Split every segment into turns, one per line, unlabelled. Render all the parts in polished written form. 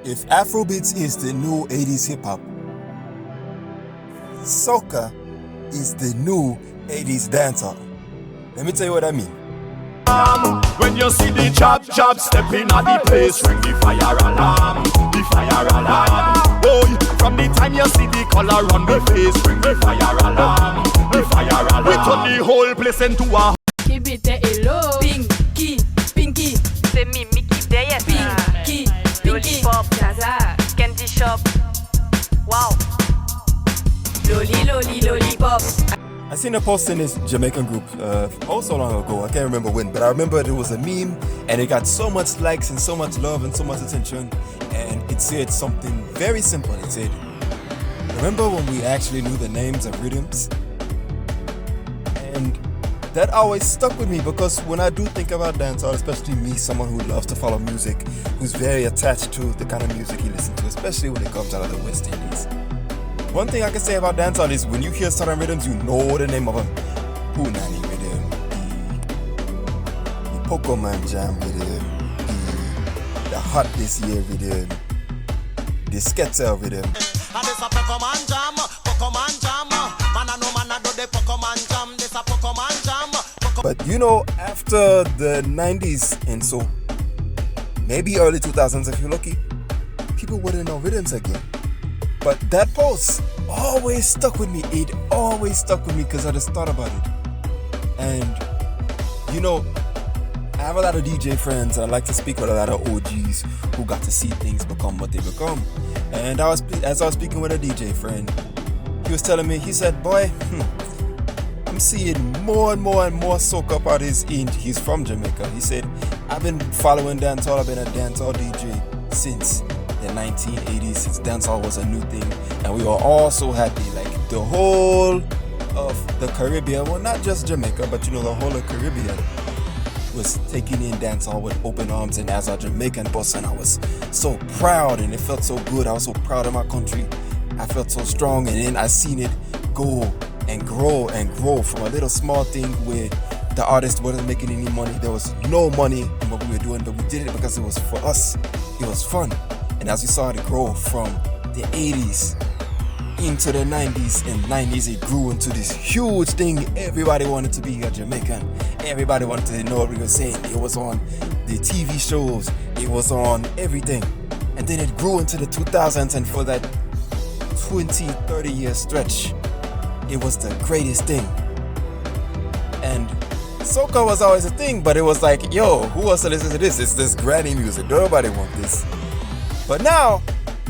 If Afrobeats is the new 80s hip hop, Soca is the new 80s dancehall. Let me tell you what I mean.
When you see the chop stepping at the place, ring the fire alarm, the fire alarm. Boy, from the time you see the color on the face, ring the fire alarm, the fire alarm. We turn the whole place into a
Kibite hello, pinky, pinky.
C'est Mimi qui derrière ça.
Pinky, pinky.
Lollipop, Zaza, Candy Shop. Wow.
Loli, loli, lollipop.
I seen a post in this Jamaican group so long ago, I can't remember when, but I remember there was a meme and it got so much likes and so much love and so much attention, and it said something very simple. It said, remember when we actually knew the names of Riddims? And that always stuck with me, because when I do think about dancehall, especially me, someone who loves to follow music, who's very attached to the kind of music he listens to, especially when it comes out of the West Indies. One thing I can say about dancehall is when you hear certain rhythms, you know the name of them. Punani rhythm, the Pokemon Jam rhythm, the Hot This Year rhythm, the Sketzer rhythm.
And this a Pokemon Jam, Pokemon Jam. Man I know man I do the Pokemon Jam, this a Pokemon Jam.
But you know, after the 90s and so, maybe early 2000s if you're lucky, people wouldn't know rhythms again. But that post always stuck with me. It always stuck with me because I just thought about it. And, you know, I have a lot of DJ friends. I like to speak with a lot of OGs who got to see things become what they become. And as I was speaking with a DJ friend, he was telling me, he said, boy, I'm seeing more and more and more soca artists in. He's from Jamaica. He said, I've been following dancehall. I've been a dancehall DJ since the 1980s, since dancehall was a new thing, and we were all so happy. Like the whole of the Caribbean, well, not just Jamaica, but you know, the whole of Caribbean was taking in dancehall with open arms. And as a Jamaican person, I was so proud, and it felt so good. I was so proud of my country. I felt so strong, and then I seen it go and grow from a little small thing where the artist wasn't making any money. There was no money in what we were doing, but we did it because it was for us. It was fun. And as we saw it grow from the 80s into the 90s, and 90s it grew into this huge thing. Everybody wanted to be a Jamaican. Everybody wanted to know what we were saying. It was on the TV shows. It was on everything. And then it grew into the 2000s, and for that 20, 30 year stretch, it was the greatest thing. And soca was always a thing, but it was like, yo, who wants to listen to this? It's this granny music. Nobody wants this. But now,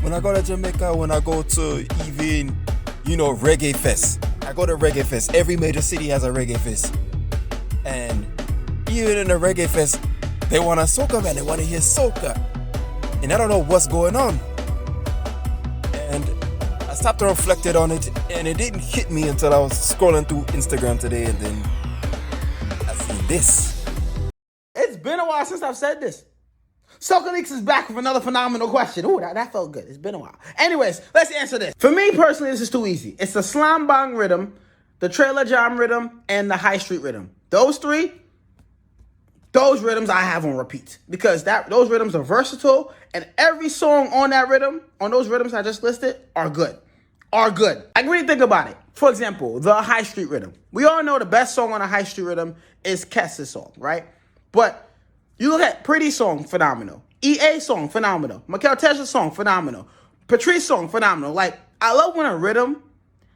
when I go to Jamaica, when I go to even, you know, reggae fest, I go to reggae fest. Every major city has a reggae fest. And even in the reggae fest, they want a soca band. They want to hear soca. And I don't know what's going on. And I stopped and reflected on it, and it didn't hit me until I was scrolling through Instagram today, and then I seen this.
It's been a while since I've said this. Soca Leaks is back with another phenomenal question. Ooh, that felt good. It's been a while. Anyways, let's answer this. For me personally, this is too easy. It's the slam bang rhythm, the trailer jam rhythm, and the high street rhythm. Those three, those rhythms I have on repeat, because those rhythms are versatile, and every song on that rhythm, on those rhythms I just listed, are good. Are good. Like, really think about it. For example, the high street rhythm. We all know the best song on a high street rhythm is Kess's song, right? But you look at Pretty song, phenomenal. EA song, phenomenal. Mikel Tesha song, phenomenal. Patrice song, phenomenal. Like, I love when a rhythm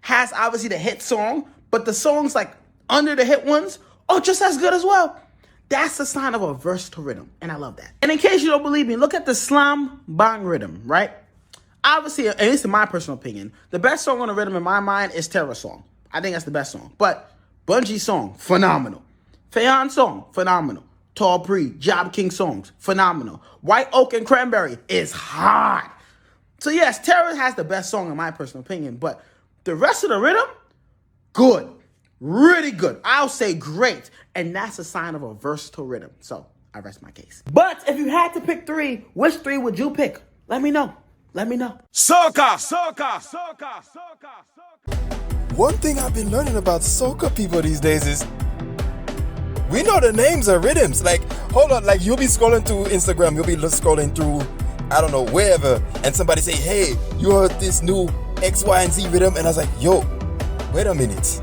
has obviously the hit song, but the songs like under the hit ones are just as good as well. That's a sign of a versatile rhythm, and I love that. And in case you don't believe me, look at the slam bang rhythm, right? Obviously, at least in my personal opinion, the best song on the rhythm in my mind is Terror song. I think that's the best song. But Bungie song, phenomenal. Fayon song, phenomenal. Tall Pre, Job King songs, phenomenal. White Oak and Cranberry is hot. So yes, Terror has the best song in my personal opinion, but the rest of the rhythm, good. Really good. I'll say great. And that's a sign of a versatile rhythm. So I rest my case. But if you had to pick three, which three would you pick? Let me know. Let me know.
Soca, Soca, Soca, Soca, Soca.
One thing I've been learning about soca people these days is we know the names of rhythms. Like, hold on, like you'll be scrolling through Instagram, you'll be scrolling through I don't know, wherever, and somebody say, hey, you heard this new X, Y, and Z rhythm? And I was like, yo, wait a minute.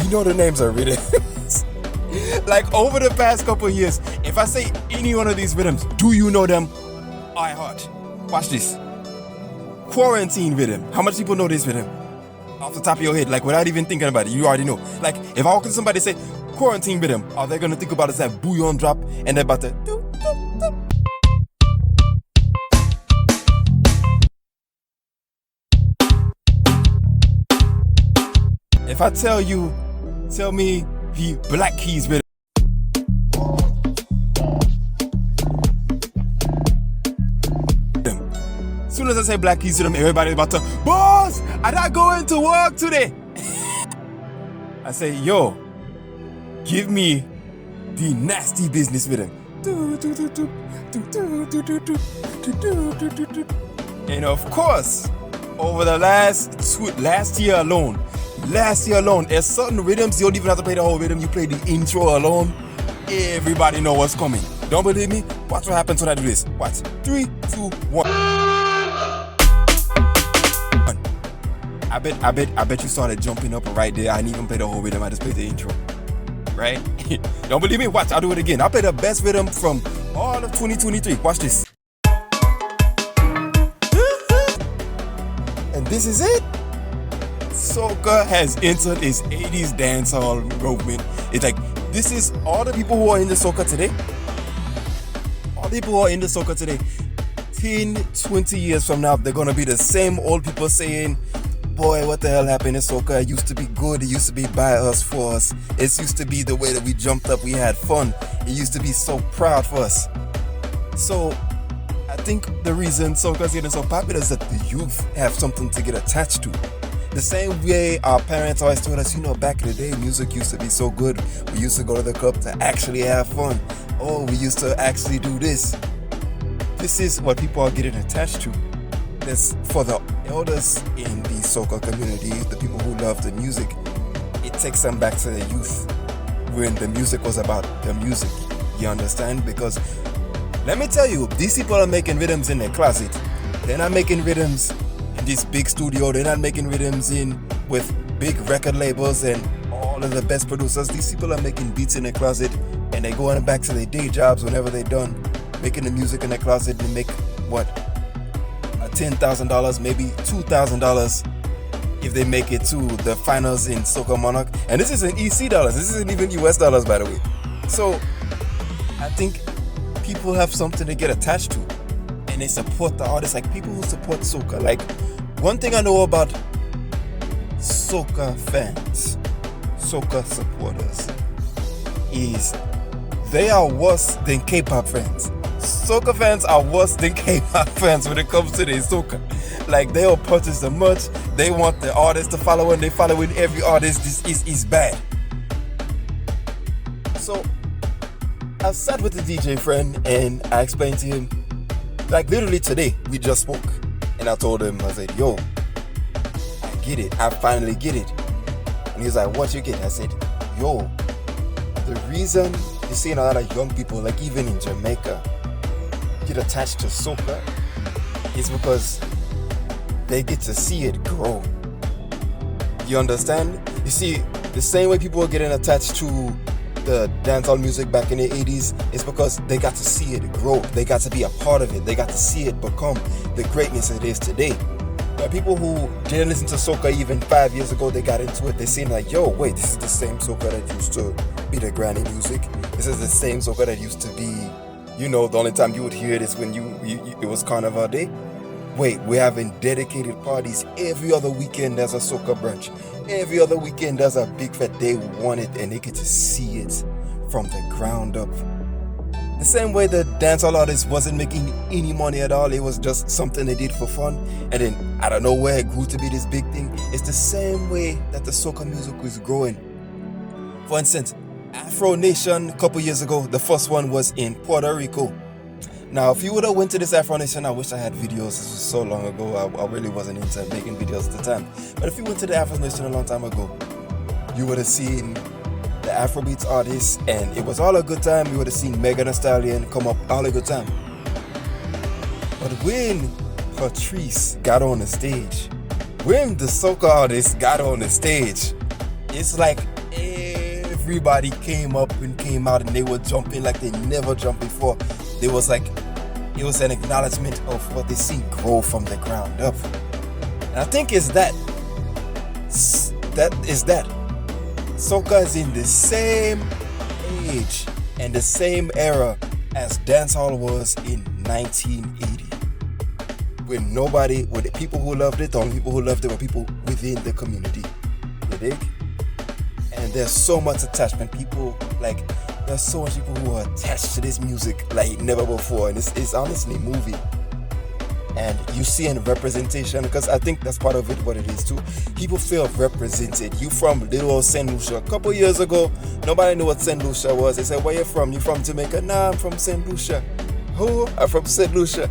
We know the names are rhythms. Like over the past couple of years, if I say any one of these rhythms, do you know them? I heart. Watch this. Quarantine rhythm. How much people know this rhythm? Off the top of your head, like without even thinking about it, you already know. Like if I walk to somebody say quarantine rhythm, are they gonna think about it as that bouillon drop and they're about to do. If I tell me the Black Keys rhythm. As soon as I say Black Keys rhythm, everybody's about to, boss, I'm not going to work today. I say, yo, give me the nasty business rhythm. And of course, over the last year alone, there's certain rhythms you don't even have to play the whole rhythm. You play the intro alone. Everybody know what's coming. Don't believe me? Watch what happens when I do this. Watch. 3, 2, 1. I bet you started jumping up right there. I didn't even play the whole rhythm. I just played the intro. Right? Don't believe me? Watch. I'll do it again. I'll play the best rhythm from all of 2023. Watch this. And this is it. Soca has entered its 80s dancehall movement. It's like, this is all the people who are in the Soca today. All the people who are in the Soca today, 10, 20 years from now, they're going to be the same old people saying, boy, what the hell happened in Soca? It used to be good. It used to be by us, for us. It used to be the way that we jumped up. We had fun. It used to be so proud for us. So I think the reason Soca is getting so popular is that the youth have something to get attached to. The same way our parents always told us, back in the day, music used to be so good. We used to go to the club to actually have fun. Oh, we used to actually do this. This is what people are getting attached to. This, for the elders in the Soca community, the people who love the music, it takes them back to the youth when the music was about the music. You understand? Because let me tell you, these people are making rhythms in their closet. They're not making rhythms in this big studio. They're not making rhythms with big record labels and all of the best producers. These people are making beats in their closet, and they going back to their day jobs whenever they're done making the music in their closet. They make what? $10,000, maybe $2,000 if they make it to the finals in Soca Monarch. And this isn't EC dollars. This isn't even US dollars, by the way. So I think people have something to get attached to, and they support the artists. Like people who support Soca. Like one thing I know about Soca fans, Soca supporters, is they are worse than K-pop fans. Soca fans are worse than K-pop fans when it comes to their Soca. Like they'll purchase the merch. They want the artist to follow, and they following every artist. This is bad. So I sat with the DJ friend and I explained to him, like literally today we just spoke, and I told him, I said, yo, I get it. I finally get it. And he was like, what you get? I said, yo, the reason you're seeing a lot of young people, like even in Jamaica, get attached to Soca is because they get to see it grow. You understand? You see, the same way people were getting attached to the dancehall music back in the 80s is because they got to see it grow. They got to be a part of it. They got to see it become the greatness it is today. Now, people who didn't listen to Soca even 5 years ago, they got into it. They seem like, yo, wait, this is the same Soca that used to be the granny music. This is the same Soca that used to be, the only time you would hear it is when it was Carnival Day. Wait, we're having dedicated parties every other weekend. There's a Soca brunch. Every other weekend there's a big fat day. We want it, and they get to see it from the ground up. The same way the dancehall artist wasn't making any money at all. It was just something they did for fun, and then I don't know where it grew to be this big thing. It's the same way that the Soca music was growing. For instance, Afro Nation a couple years ago, the first one was in Puerto Rico. Now, if you would have went to this Afro Nation, I wish I had videos. This was so long ago. I really wasn't into making videos at the time. But if you went to the Afro Nation a long time ago, you would have seen the Afrobeats artists, and it was all a good time. You would have seen Megan Thee Stallion come up, all a good time. But when Patrice got on the stage, when the soca artists got on the stage, it's like everybody came up and came out and they were jumping like they never jumped before. It was an acknowledgement of what they see grow from the ground up. And I think it's that. Soca is in the same age and the same era as dancehall was in 1980. When the people who loved it, the only people who loved it were people within the community. You dig? And there's so much attachment. There's so much people who are attached to this music like never before. And it's honestly moving. And you see in representation, because I think that's part of it, what it is too. People feel represented. You from little old St. Lucia. A couple years ago, nobody knew what St. Lucia was. They said, where you from? You from Jamaica? Nah, I'm from St. Lucia. Who? I'm from St. Lucia.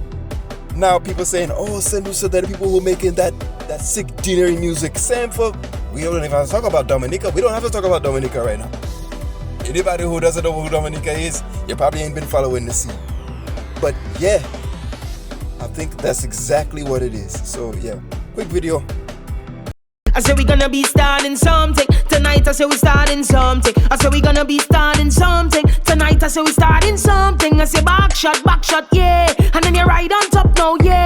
Now people saying, oh, St. Lucia, they're the people who are making that sick dinnery music. Same for, we don't even have to talk about Dominica. We don't have to talk about Dominica right now. Anybody who doesn't know who Dominica is, you probably ain't been following the scene. But yeah, I think that's exactly what it is. So yeah, quick video.
I said we gonna be starting something tonight. I said we starting something. I said we gonna be starting something tonight. I said we starting something. I said back shot, yeah. And then you ride on top now, yeah.